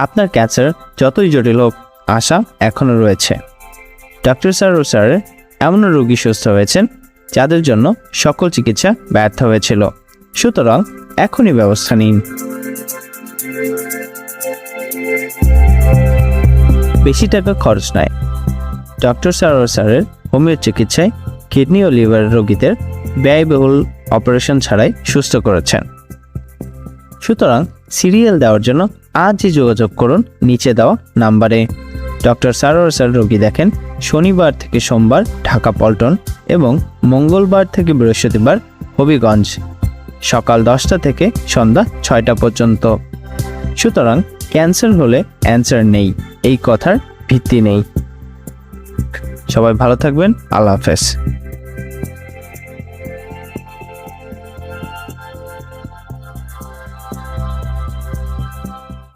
আপনার ক্যান্সার যতই জটিল হোক, আশা এখনও রয়েছে। ডক্টর সারোয়ার স্যারের এমন রোগী সুস্থ হয়েছেন যাদের জন্য সকল চিকিৎসা ব্যর্থ হয়েছিল। সুতরাং এখনই ব্যবস্থা নিন। বেশি টাকা খরচ নয়। ডক্টর সারোয়ার স্যারের হোমিও চিকিৎসায় কিডনি ও লিভার রোগীদের ব্যয়বহুল অপারেশন ছাড়াই সুস্থ করেছেন। সুতরাং সিরিয়াল দেওয়ার জন্য আজই যোগাযোগ করুন নিচে দেওয়া নাম্বারে। ডক্টর সারোয়ার স্যার রোগী দেখেন শনিবার থেকে সোমবার ঢাকা পল্টন এবং মঙ্গলবার থেকে বৃহস্পতিবার হবিগঞ্জ, সকাল 10টা থেকে সন্ধ্যা 6টা পর্যন্ত। সুতরাং ক্যান্সার হলে অ্যান্সার নেই, এই কথার ভিত্তি নেই। সবাই ভালো থাকবেন। আল্লাহ হাফেজ।